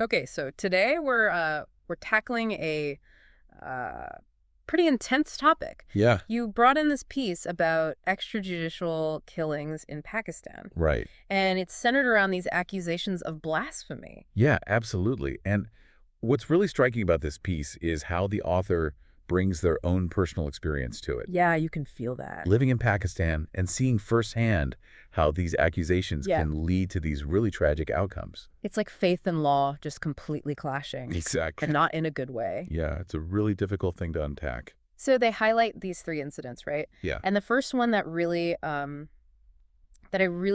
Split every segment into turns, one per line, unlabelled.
Okay, so today we're tackling a uh, pretty intense topic.
Yeah,
You brought in this piece about extrajudicial killings in Pakistan,
right.
and it's centered around these accusations of blasphemy.
Yeah, absolutely. And what's really striking about this piece is how the author brings their own personal experience to it.
Yeah, you can feel that.
Living in Pakistan and seeing firsthand how these accusations
Yeah.
can lead to these really tragic outcomes.
It's like faith and law just completely clashing,
Exactly.
and not in a good way.
Yeah, it's a really difficult thing to unpack.
So they highlight these three incidents, right?
Yeah.
And the first one that I really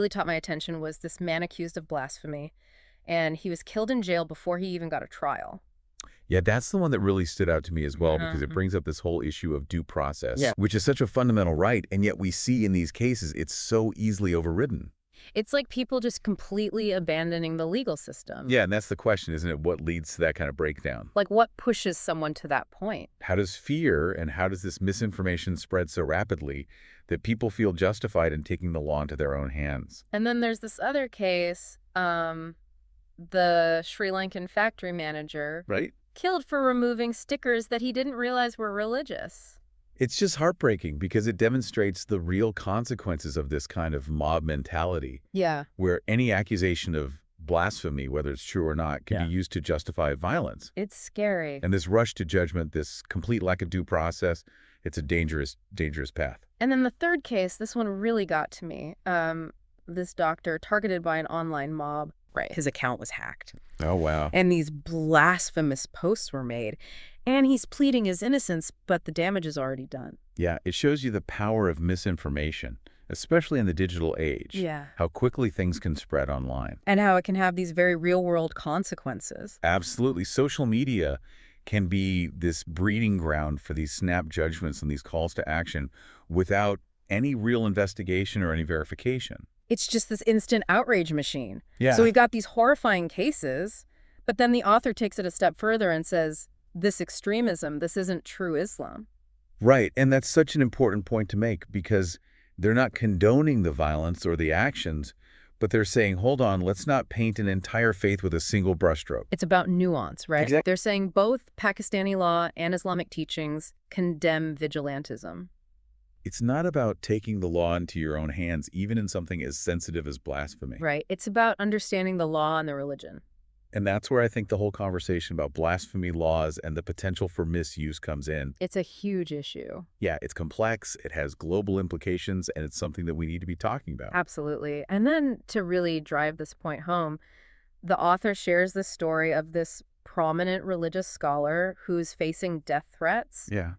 taught my attention was this man accused of blasphemy, and he was killed in jail before he even got a trial.
Yeah, that's the one that really stood out to me as well because it
Mhm.
brings up this whole issue of due process,
Yeah.
which is such a fundamental right, and yet we see in these cases it's so easily overridden.
It's like people just completely abandoning the legal system.
Yeah, and that's the question, isn't it? What leads to that kind of breakdown?
Like, what pushes someone to that point?
How does fear and how does this misinformation spread so rapidly that people feel justified in taking the law into their own hands?
And then there's this other case, the Sri Lankan factory manager
Right?
killed for removing stickers that he didn't realize were religious.
It's just heartbreaking because it demonstrates the real consequences of this kind of mob mentality,
Yeah.
where any accusation of blasphemy, whether it's true or not, can
Yeah.
be used to justify violence.
It's scary.
And this rush to judgment, this complete lack of due process, it's a dangerous, dangerous path.
And then the third case, this one really got to me. This doctor targeted by an online mob. Right. His account was hacked.
Oh, wow.
And these blasphemous posts were made. And he's pleading his innocence, but the damage is already done.
Yeah, it shows you the power of misinformation, especially in the digital age.
Yeah.
How quickly things can spread online.
And how it can have these very real-world consequences.
Absolutely. Social media can be this breeding ground for these snap judgments and these calls to action without any real investigation or any verification.
It's just this instant outrage machine.
Yeah.
So we've got these horrifying cases, but then the author takes it a step further and says, this extremism, this isn't true Islam.
Right. And that's such an important point to make because they're not condoning the violence or the actions, but they're saying, hold on, let's not paint an entire faith with a single brushstroke.
It's about nuance, right?
Exactly.
They're saying both Pakistani law and Islamic teachings condemn vigilantism.
It's not about taking the law into your own hands, even in something as sensitive as blasphemy.
Right. It's about understanding the law and the religion.
And that's where I think the whole conversation about blasphemy laws and the potential for misuse comes in.
It's a huge issue.
Yeah, it's complex, it has global implications, and it's something that we need to be talking about.
Absolutely. And then to really drive this point home, the author shares the story of this prominent religious scholar who's facing death threats
Yeah.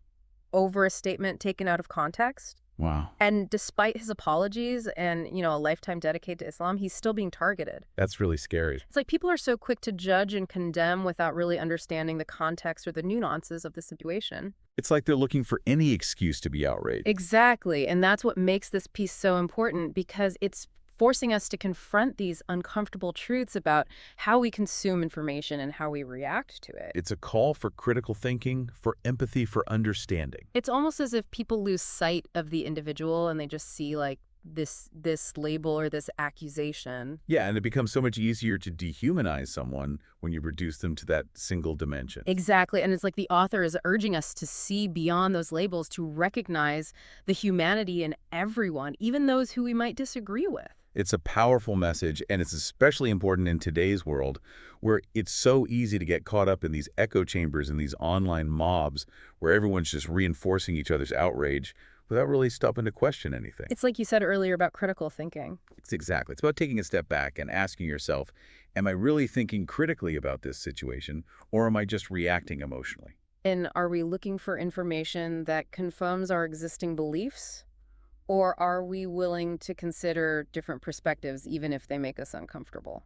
over a statement taken out of context.
Wow.
And despite his apologies and, a lifetime dedicated to Islam, he's still being targeted.
That's really scary.
It's like people are so quick to judge and condemn without really understanding the context or the nuances of the situation.
It's like they're looking for any excuse to be outraged.
Exactly. And that's what makes this piece so important because it's forcing us to confront these uncomfortable truths about how we consume information and how we react to it.
It's a call for critical thinking, for empathy, for understanding.
It's almost as if people lose sight of the individual and they just see like this label or this accusation.
Yeah, and it becomes so much easier to dehumanize someone when you reduce them to that single dimension.
Exactly. And it's like the author is urging us to see beyond those labels, to recognize the humanity in everyone, even those who we might disagree with.
It's a powerful message, and it's especially important in today's world where it's so easy to get caught up in these echo chambers and these online mobs where everyone's just reinforcing each other's outrage without really stopping to question anything.
It's like you said earlier about critical thinking.
It's about taking a step back and asking yourself, am I really thinking critically about this situation, or am I just reacting emotionally?
And are we looking for information that confirms our existing beliefs? Or are we willing to consider different perspectives, even if they make us uncomfortable?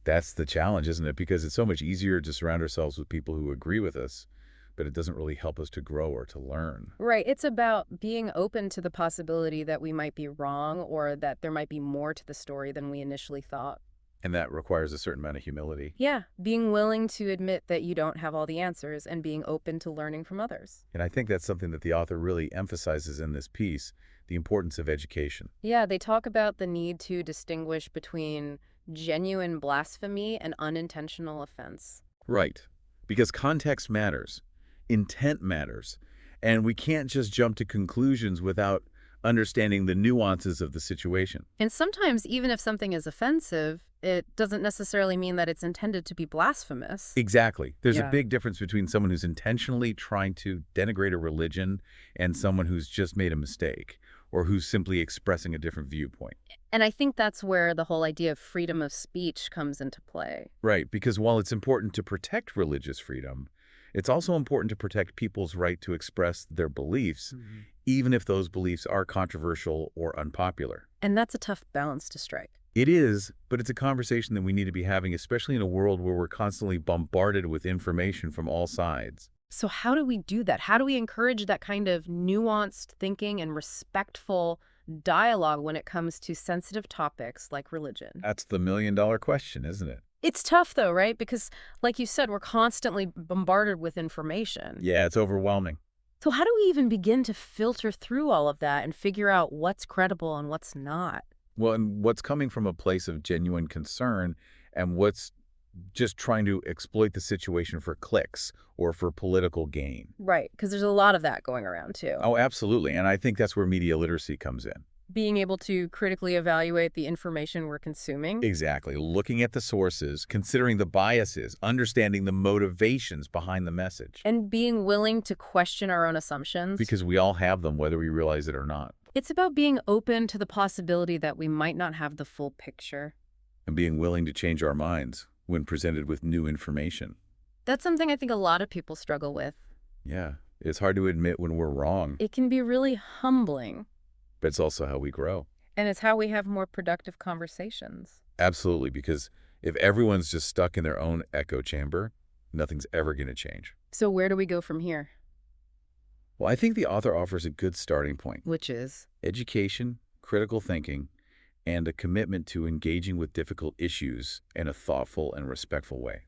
That's the challenge, isn't it? Because it's so much easier to surround ourselves with people who agree with us, but it doesn't really help us to grow or to learn.
Right. It's about being open to the possibility that we might be wrong or that there might be more to the story than we initially thought.
And that requires a certain amount of humility.
Yeah. Being willing to admit that you don't have all the answers and being open to learning from others.
And I think that's something that the author really emphasizes in this piece, the importance of education.
Yeah. They talk about the need to distinguish between genuine blasphemy and unintentional offense.
Right. Because context matters, intent matters, and we can't just jump to conclusions without understanding the nuances of the situation.
And sometimes, even if something is offensive, it doesn't necessarily mean that it's intended to be blasphemous.
Exactly. There's a
Yeah.
big difference between someone who's intentionally trying to denigrate a religion and someone who's just made a mistake or who's simply expressing a different viewpoint.
And I think that's where the whole idea of freedom of speech comes into play.
Right, because while it's important to protect religious freedom, it's also important to protect people's right to express their beliefs, even if those beliefs are controversial or unpopular.
And that's a tough balance to strike.
It is, but it's a conversation that we need to be having, especially in a world where we're constantly bombarded with information from all sides.
So how do we do that? How do we encourage that kind of nuanced thinking and respectful dialogue when it comes to sensitive topics like religion?
That's the million-dollar question, isn't it?
It's tough though, right? Because like you said, we're constantly bombarded with information.
Yeah, it's overwhelming.
So how do we even begin to filter through all of that and figure out what's credible and what's not?
Well, and what's coming from a place of genuine concern and what's just trying to exploit the situation for clicks or for political gain.
Right, because there's a lot of that going around too.
Oh, absolutely. And I think that's where media literacy comes in.
Being able to critically evaluate the information we're consuming.
Exactly. Looking at the sources, considering the biases, understanding the motivations behind the message.
And being willing to question our own assumptions.
Because we all have them, whether we realize it or not.
It's about being open to the possibility that we might not have the full picture.
And being willing to change our minds when presented with new information.
That's something I think a lot of people struggle with.
Yeah. It's hard to admit when we're wrong,
It can be really humbling,
but it's also how we grow.
and it's how we have more productive conversations.
Absolutely, because if everyone's just stuck in their own echo chamber, nothing's ever going to change.
So where do we go from here?
Well, I think the author offers a good starting point.
Which is?
Education, critical thinking, and a commitment to engaging with difficult issues in a thoughtful and respectful way.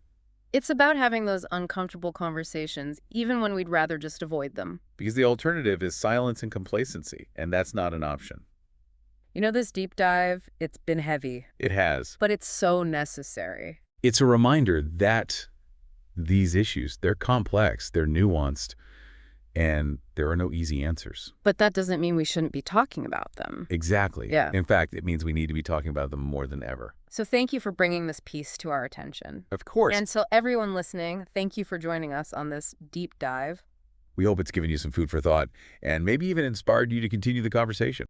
It's about having those uncomfortable conversations, even when we'd rather just avoid them.
Because the alternative is silence and complacency, and that's not an option.
You know, this deep dive, it's been heavy,
It has.
but it's so necessary.
It's a reminder that these issues, they're complex, they're nuanced, and there are no easy answers.
But that doesn't mean we shouldn't be talking about them.
Exactly.
Yeah.
In fact, it means we need to be talking about them more than ever.
So thank you for bringing this piece to our attention.
Of course.
And so everyone listening, thank you for joining us on this deep dive.
We hope it's given you some food for thought and maybe even inspired you to continue the conversation.